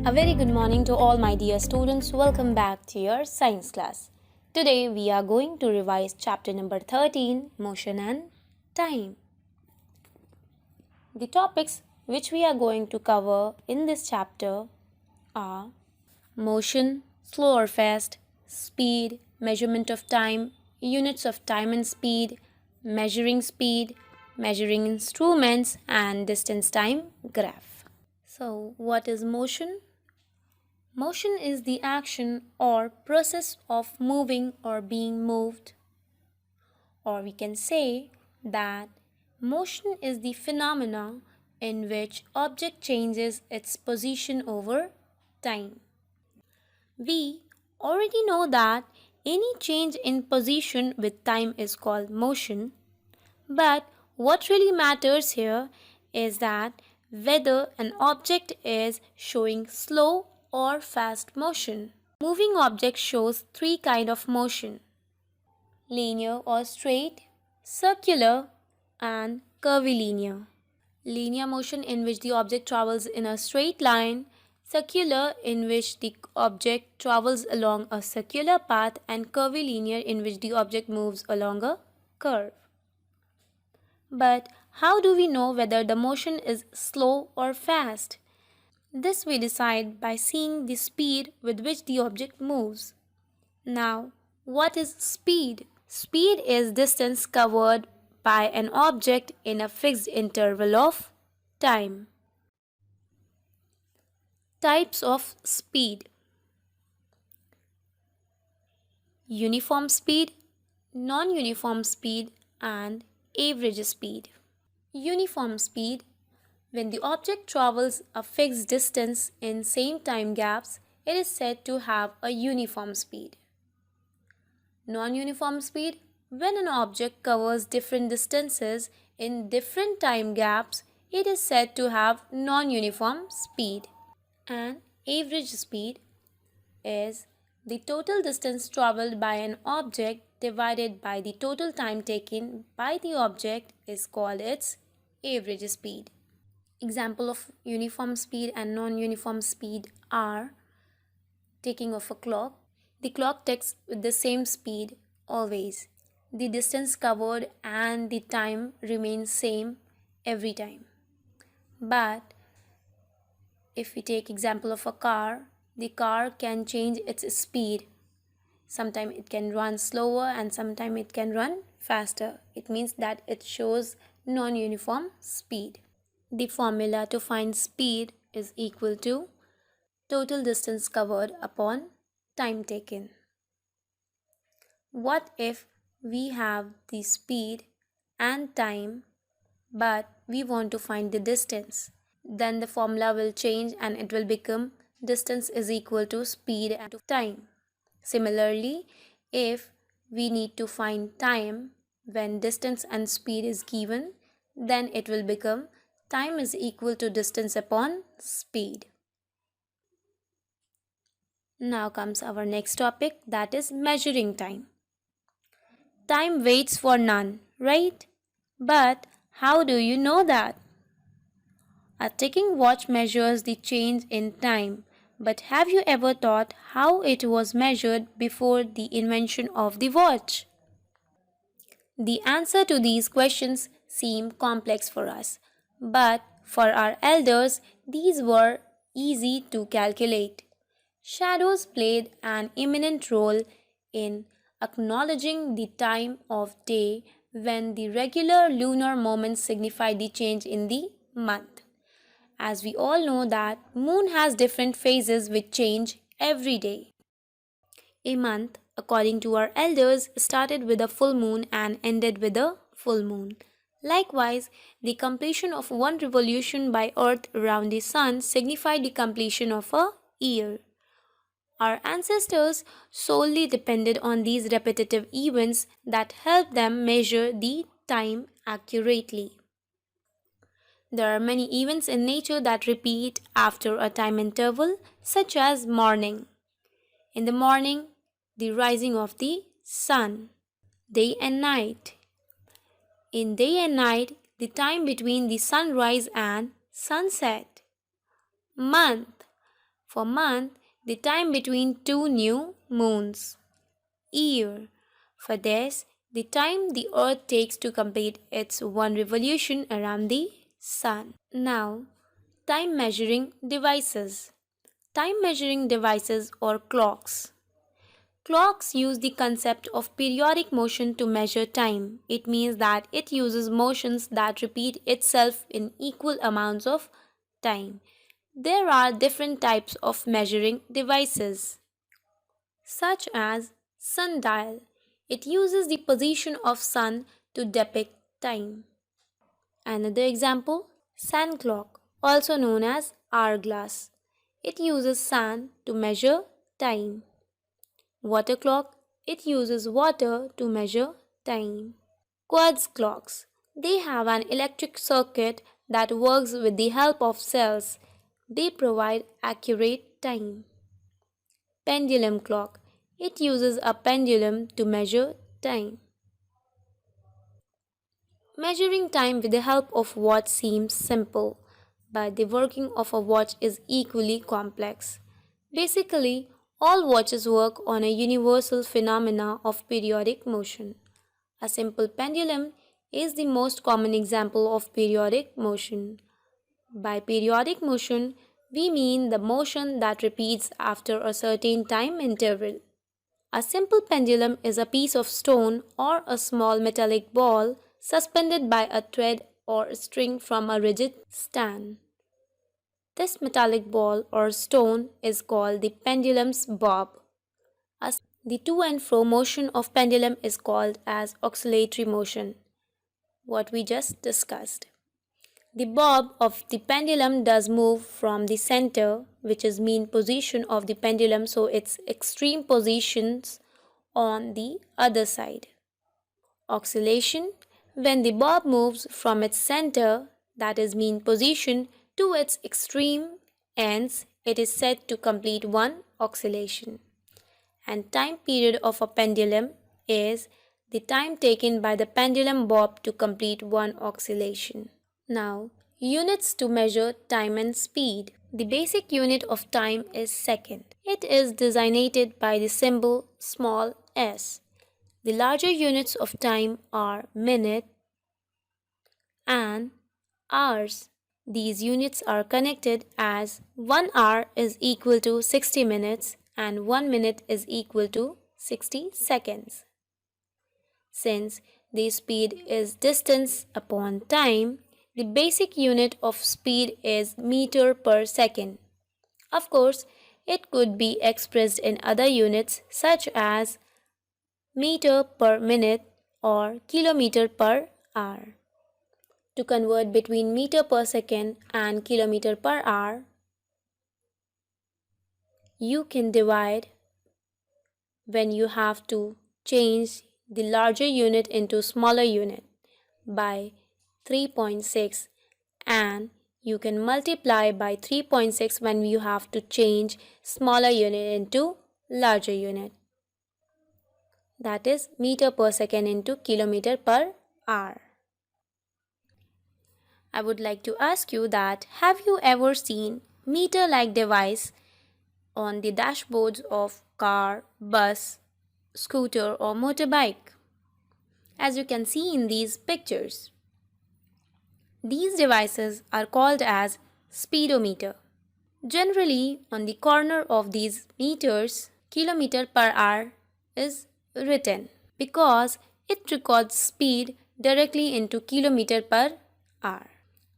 A very good morning to all my dear students. Welcome back to your science class. Today we are going to revise chapter number 13, Motion and Time. The topics which we are going to cover in this chapter are motion, slow or fast, speed, measurement of time, units of time and speed, measuring instruments, and distance time graph. So, what is motion? Motion is the action or process of moving or being moved. Or we can say that motion is the phenomena in which object changes its position over time. We already know that any change in position with time is called motion, but what really matters here is that whether an object is showing slow or fast motion. Moving object shows three kinds of motion: linear or straight, circular, and curvilinear. Linear motion, in which the object travels in a straight line, circular, in which the object travels along a circular path, and curvilinear, in which the object moves along a curve. But how do we know whether the motion is slow or fast? This we decide by seeing the speed with which the object moves. Now, what is speed? Speed is distance covered by an object in a fixed interval of time. Types of speed: uniform speed, non-uniform speed, and average speed. Uniform speed: when the object travels a fixed distance in same time gaps, it is said to have a uniform speed. Non-uniform speed: when an object covers different distances in different time gaps, it is said to have non-uniform speed. And average speed is the total distance traveled by an object divided by the total time taken by the object is called its average speed. Example of uniform speed and non-uniform speed are taking of a clock. The clock ticks with the same speed always. The distance covered and the time remains same every time. But if we take example of a car, the car can change its speed. Sometimes it can run slower and sometimes it can run faster. It means that it shows non-uniform speed. The formula to find speed is equal to total distance covered upon time taken. What if we have the speed and time, but we want to find the distance? Then the formula will change and it will become distance is equal to speed and time. Similarly, if we need to find time when distance and speed is given, then it will become time is equal to distance upon speed. Now comes our next topic, that is measuring time. Time waits for none, right? But how do you know that? A ticking watch measures the change in time, but have you ever thought how it was measured before the invention of the watch? The answer to these questions seem complex for us, but for our elders, these were easy to calculate. Shadows played an eminent role in acknowledging the time of day when the regular lunar moments signify the change in the month. As we all know that moon has different phases which change every day. A month, according to our elders, started with a full moon and ended with a full moon. Likewise, the completion of one revolution by Earth around the Sun signified the completion of a year. Our ancestors solely depended on these repetitive events that helped them measure the time accurately. There are many events in nature that repeat after a time interval, such as morning. In the morning, the rising of the sun. Day and night. In day and night, the time between the sunrise and sunset. Month. For month, the time between two new moons. Year. For this, the time the earth takes to complete its one revolution around the sun. Now, time measuring devices. Time measuring devices or clocks. Clocks use the concept of periodic motion to measure time. It means that it uses motions that repeat itself in equal amounts of time. There are different types of measuring devices, such as sundial. It uses the position of sun to depict time. Another example, sand clock, also known as hourglass. It uses sand to measure time. Water clock, it uses water to measure time. Quartz clocks, they have an electric circuit that works with the help of cells. They provide accurate time. Pendulum clock, it uses a pendulum to measure time. Measuring time with the help of watch seems simple, but the working of a watch is equally complex. Basically, all watches work on a universal phenomena of periodic motion. A simple pendulum is the most common example of periodic motion. By periodic motion, we mean the motion that repeats after a certain time interval. A simple pendulum is a piece of stone or a small metallic ball suspended by a thread or string from a rigid stand. This metallic ball or stone is called the pendulum's bob. The to and fro motion of pendulum is called as oscillatory motion, what we just discussed. The bob of the pendulum does move from the center, which is mean position of the pendulum, so its extreme positions on the other side. Oscillation, when the bob moves from its center, that is mean position, to its extreme ends, it is said to complete one oscillation. And time period of a pendulum is the time taken by the pendulum bob to complete one oscillation. Now, units to measure time and speed. The basic unit of time is second. It is designated by the symbol small s. The larger units of time are minute and hours. These units are connected as 1 hour is equal to 60 minutes and 1 minute is equal to 60 seconds. Since the speed is distance upon time, the basic unit of speed is meter per second. Of course, it could be expressed in other units such as meter per minute or kilometer per hour. To convert between meter per second and kilometer per hour, you can divide when you have to change the larger unit into smaller unit by 3.6 and you can multiply by 3.6 when you have to change smaller unit into larger unit. That is meter per second into kilometer per hour. I would like to ask you that have you ever seen meter-like device on the dashboards of car, bus, scooter or motorbike? As you can see in these pictures, these devices are called as speedometer. Generally, on the corner of these meters, kilometer per hour is written because it records speed directly into kilometer per hour.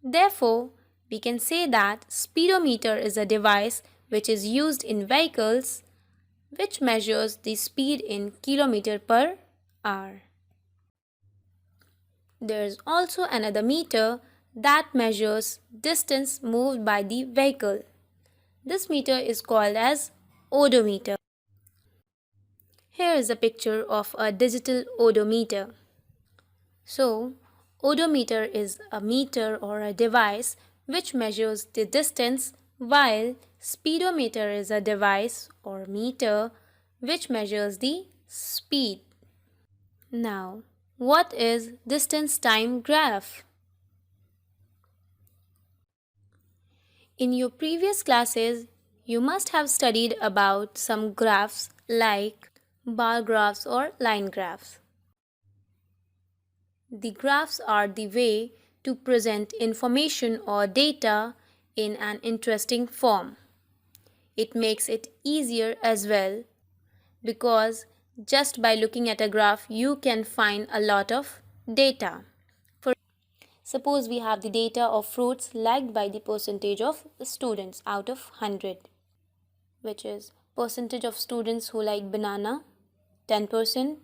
Therefore, we can say that speedometer is a device which is used in vehicles which measures the speed in kilometer per hour. There is also another meter that measures distance moved by the vehicle. This meter is called as odometer. Here is a picture of a digital odometer. So, odometer is a meter or a device which measures the distance, while speedometer is a device or meter which measures the speed. Now, what is distance time graph? In your previous classes, You must have studied about some graphs like bar graphs or line graphs. The graphs are the way to present information or data in an interesting form. It makes it easier as well because just by looking at a graph you can find a lot of data. Suppose we have the data of fruits liked by the percentage of students out of 100, which is percentage of students who like banana 10%,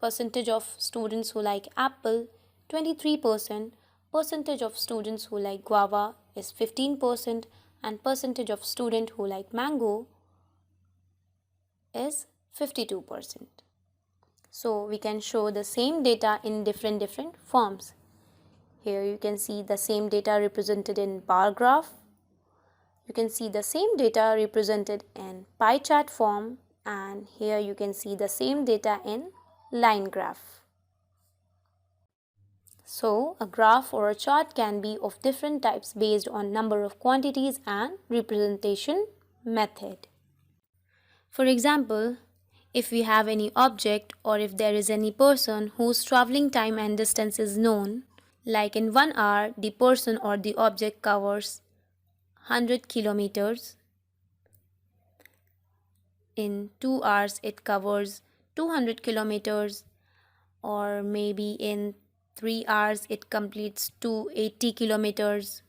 percentage of students who like apple 23%, percentage of students who like guava is 15%, and percentage of student who like mango is 52%. So we can show the same data in different forms. Here you can see the same data represented in bar graph. You can see the same data represented in pie chart form, and here you can see the same data in line graph. So a graph or a chart can be of different types based on number of quantities and representation method. For example, if we have any object or if there is any person whose traveling time and distance is known, like in 1 hour the person or the object covers 100 kilometers, in 2 hours it covers 200 kilometers, or maybe in 3 hours it completes 280 kilometers.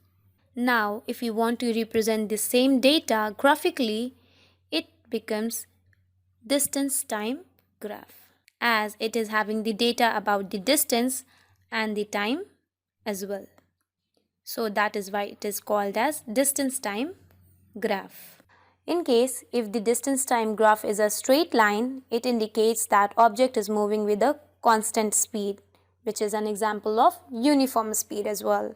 Now if you want to represent the same data graphically, it becomes distance time graph, as it is having the data about the distance and the time as well. So that is why it is called as distance time graph. In case if the distance time graph is a straight line, it indicates that object is moving with a constant speed, which is an example of uniform speed as well.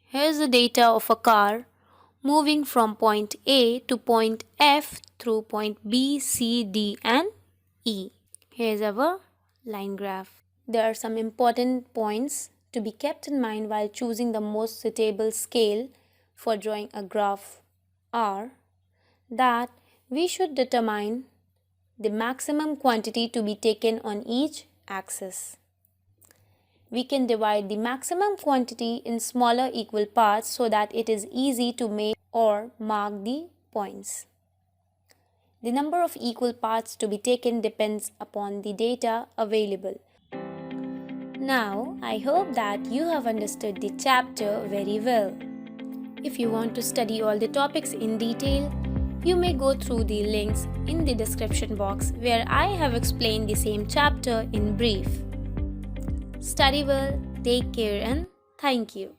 Here's the data of a car moving from point A to point F through point B, C, D and E. Here's our line graph. There are some important points to be kept in mind while choosing the most suitable scale for drawing a graph are that we should determine the maximum quantity to be taken on each axis. We can divide the maximum quantity in smaller equal parts so that it is easy to make or mark the points. The number of equal parts to be taken depends upon the data available. Now, I hope that you have understood the chapter very well. If you want to study all the topics in detail, you may go through the links in the description box where I have explained the same chapter in brief. Study well, take care and thank you.